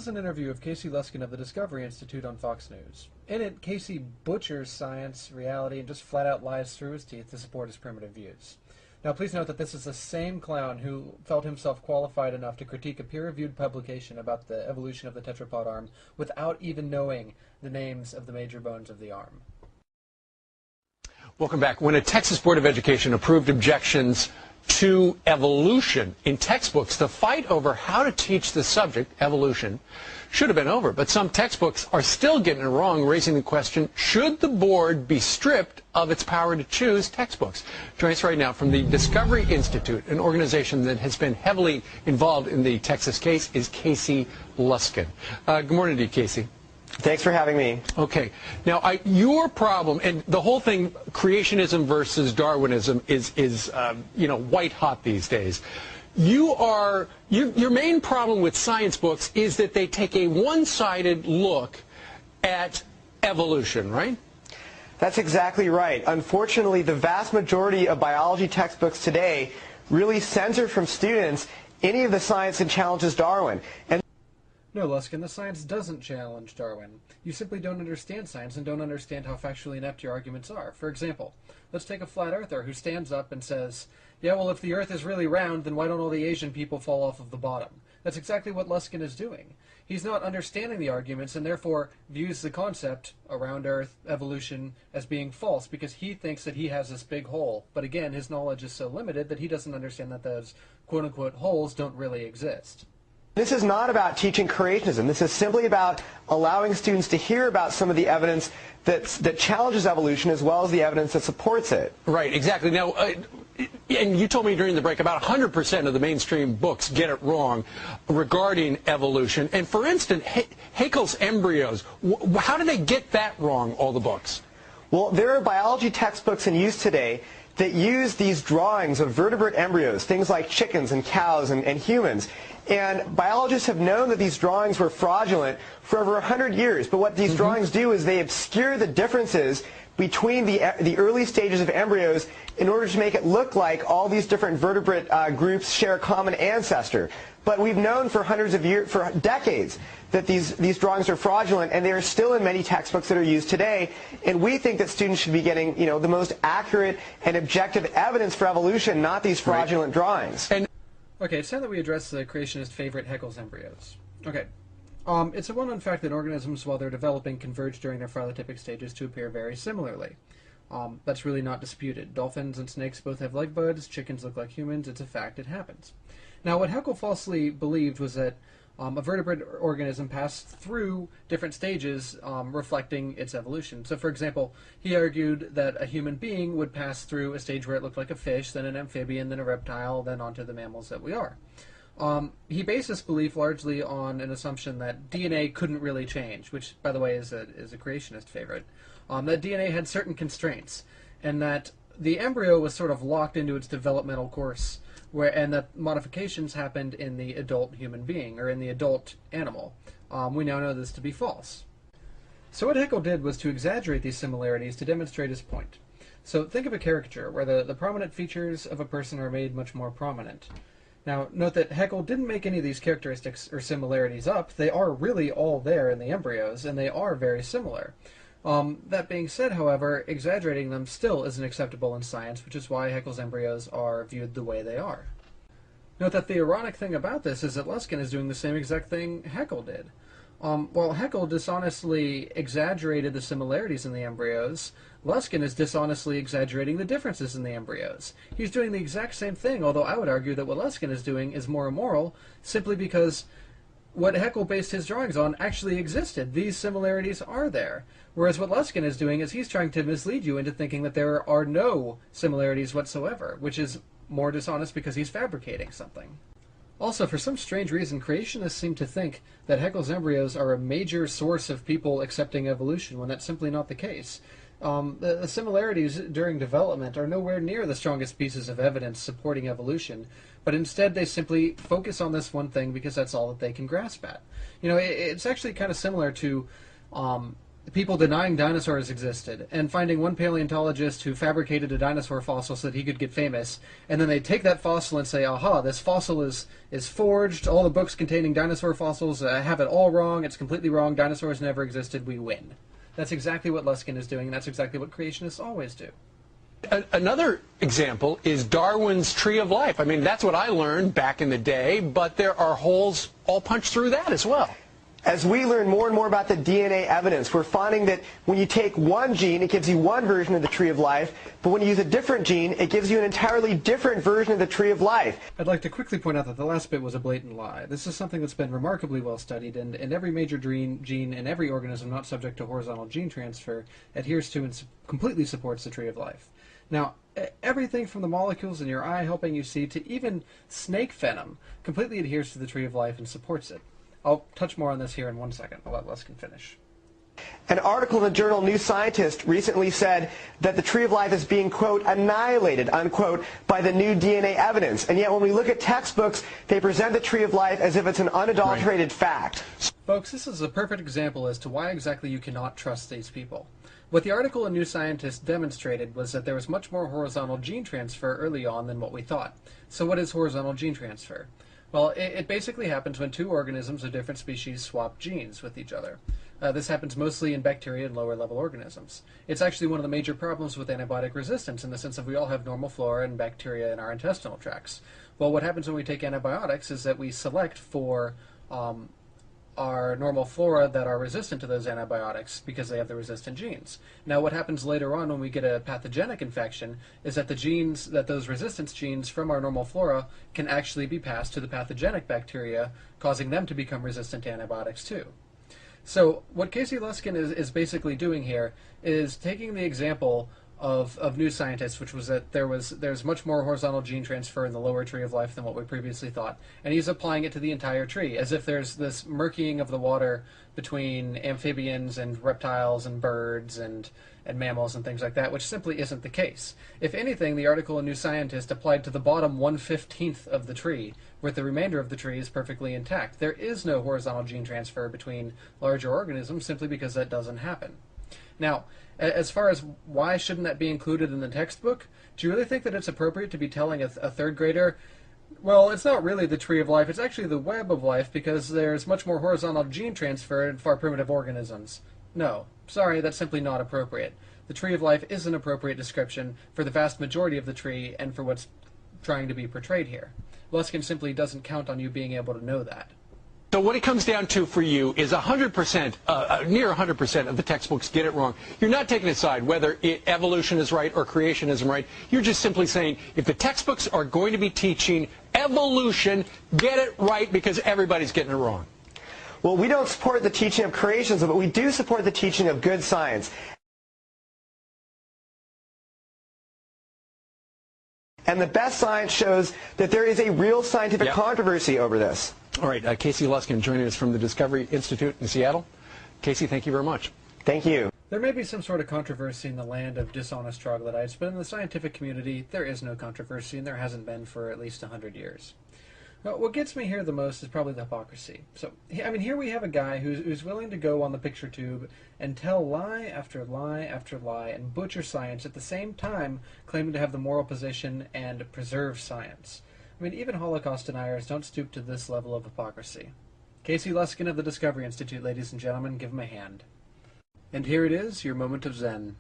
is an interview of Casey Luskin of the Discovery Institute on Fox News. In it, Casey butchers science, reality, and just flat out lies through his teeth to support his primitive views. Now, please note that this is the same clown who felt himself qualified enough to critique a peer-reviewed publication about the evolution of the tetrapod arm without even knowing the names of the major bones of the arm. Welcome back. When a Texas Board of Education approved objections to evolution in textbooks, the fight over how to teach the subject, evolution, should have been over. But some textbooks are still getting it wrong, raising the question, should the board be stripped of its power to choose textbooks? Joining us right now from the Discovery Institute, an organization that has been heavily involved in the Texas case, is Casey Luskin. Good morning to you, Casey. Thanks for having me. Okay. Now, your problem, and the whole thing, creationism versus Darwinism, is white hot these days. Your main problem with science books is that they take a one-sided look at evolution, right? That's exactly right. Unfortunately, the vast majority of biology textbooks today really censor from students any of the science that challenges Darwin. No, Luskin, the science doesn't challenge Darwin. You simply don't understand science and don't understand how factually inept your arguments are. For example, let's take a flat earther who stands up and says, yeah, well, if the earth is really round, then why don't all the Asian people fall off of the bottom? That's exactly what Luskin is doing. He's not understanding the arguments and therefore views the concept around earth, evolution, as being false because he thinks that he has this big hole. But again, his knowledge is so limited that he doesn't understand that those quote-unquote holes don't really exist. This is not about teaching creationism. This is simply about allowing students to hear about some of the evidence that challenges evolution as well as the evidence that supports it. Right, exactly. Now, and you told me during the break about 100% of the mainstream books get it wrong regarding evolution. And for instance, Haeckel's embryos, how do they get that wrong, all the books? Well, there are biology textbooks in use today that use these drawings of vertebrate embryos, things like chickens and cows and humans. And biologists have known that these drawings were fraudulent for over 100 years. But what these drawings do is they obscure the differences between the early stages of embryos in order to make it look like all these different vertebrate groups share a common ancestor. But we've known for hundreds of years, for decades, that these drawings are fraudulent, and they are still in many textbooks that are used today. And we think that students should be getting, the most accurate and objective evidence for evolution, not these fraudulent drawings. Okay, it's time that we address the creationist favorite, Haeckel's embryos. Okay. It's a well-known fact that organisms, while they're developing, converge during their phylotypic stages to appear very similarly. That's really not disputed. Dolphins and snakes both have leg buds, chickens look like humans, it's a fact, it happens. Now, what Haeckel falsely believed was that a vertebrate organism passed through different stages reflecting its evolution. So, for example, he argued that a human being would pass through a stage where it looked like a fish, then an amphibian, then a reptile, then onto the mammals that we are. He based this belief largely on an assumption that DNA couldn't really change, which, by the way, is a creationist favorite. That DNA had certain constraints, and that the embryo was sort of locked into its developmental course, and that modifications happened in the adult human being, or in the adult animal. We now know this to be false. So what Haeckel did was to exaggerate these similarities to demonstrate his point. So think of a caricature, where the prominent features of a person are made much more prominent. Now, note that Haeckel didn't make any of these characteristics or similarities up. They are really all there in the embryos, and they are very similar. That being said, however, exaggerating them still isn't acceptable in science, which is why Haeckel's embryos are viewed the way they are. Note that the ironic thing about this is that Luskin is doing the same exact thing Haeckel did. While Haeckel dishonestly exaggerated the similarities in the embryos, Luskin is dishonestly exaggerating the differences in the embryos. He's doing the exact same thing, although I would argue that what Luskin is doing is more immoral, simply because what Haeckel based his drawings on actually existed. These similarities are there. Whereas what Luskin is doing is he's trying to mislead you into thinking that there are no similarities whatsoever, which is more dishonest because he's fabricating something. Also, for some strange reason, creationists seem to think that Haeckel's embryos are a major source of people accepting evolution, when that's simply not the case. The similarities during development are nowhere near the strongest pieces of evidence supporting evolution, but instead they simply focus on this one thing because that's all that they can grasp at. It's actually kind of similar to people denying dinosaurs existed and finding one paleontologist who fabricated a dinosaur fossil so that he could get famous, and then they take that fossil and say, aha, this fossil is forged, all the books containing dinosaur fossils have it all wrong, it's completely wrong, dinosaurs never existed, we win. That's exactly what Luskin is doing, and that's exactly what creationists always do. Another example is Darwin's Tree of Life. I mean, that's what I learned back in the day, but there are holes all punched through that as well. As we learn more and more about the DNA evidence, we're finding that when you take one gene, it gives you one version of the Tree of Life, but when you use a different gene, it gives you an entirely different version of the Tree of Life. I'd like to quickly point out that the last bit was a blatant lie. This is something that's been remarkably well studied, and every major gene in every organism not subject to horizontal gene transfer adheres to and completely supports the Tree of Life. Now, everything from the molecules in your eye helping you see to even snake venom completely adheres to the Tree of Life and supports it. I'll touch more on this here in 1 second. I'll let Luskin finish. An article in the journal New Scientist recently said that the Tree of Life is being, quote, annihilated, unquote, by the new DNA evidence. And yet when we look at textbooks, they present the Tree of Life as if it's an unadulterated fact. Folks, this is a perfect example as to why exactly you cannot trust these people. What the article in New Scientist demonstrated was that there was much more horizontal gene transfer early on than what we thought. So what is horizontal gene transfer? Well, it basically happens when two organisms of different species swap genes with each other. This happens mostly in bacteria and lower-level organisms. It's actually one of the major problems with antibiotic resistance in the sense that we all have normal flora and bacteria in our intestinal tracts. Well, what happens when we take antibiotics is that we select for our normal flora that are resistant to those antibiotics because they have the resistant genes. Now what happens later on when we get a pathogenic infection is that those resistance genes from our normal flora can actually be passed to the pathogenic bacteria, causing them to become resistant to antibiotics too. So what Casey Luskin is basically doing here is taking the example of New Scientist, which was that there's much more horizontal gene transfer in the lower Tree of Life than what we previously thought, and he's applying it to the entire tree, as if there's this murkying of the water between amphibians and reptiles and birds and mammals and things like that, which simply isn't the case. If anything, the article in New Scientist applied to the bottom 1/15th of the tree, where the remainder of the tree is perfectly intact. There is no horizontal gene transfer between larger organisms simply because that doesn't happen. Now, as far as why shouldn't that be included in the textbook, do you really think that it's appropriate to be telling a third grader, well, it's not really the Tree of Life, it's actually the web of life because there's much more horizontal gene transfer in far primitive organisms? No. Sorry, that's simply not appropriate. The Tree of Life is an appropriate description for the vast majority of the tree and for what's trying to be portrayed here. Luskin simply doesn't count on you being able to know that. So what it comes down to for you is 100%, near 100% of the textbooks get it wrong. You're not taking a side whether evolution is right or creationism right. You're just simply saying if the textbooks are going to be teaching evolution, get it right because everybody's getting it wrong. Well, we don't support the teaching of creationism, but we do support the teaching of good science. And the best science shows that there is a real scientific controversy over this. All right, Casey Luskin joining us from the Discovery Institute in Seattle. Casey, thank you very much. Thank you. There may be some sort of controversy in the land of dishonest troglodytes, but in the scientific community, there is no controversy, and there hasn't been for at least 100 years. Now, what gets me here the most is probably the hypocrisy. So, I mean, here we have a guy who's willing to go on the picture tube and tell lie after lie after lie and butcher science at the same time claiming to have the moral position and preserve science. I mean, even Holocaust deniers don't stoop to this level of hypocrisy. Casey Luskin of the Discovery Institute, ladies and gentlemen, give him a hand. And here it is, your moment of Zen.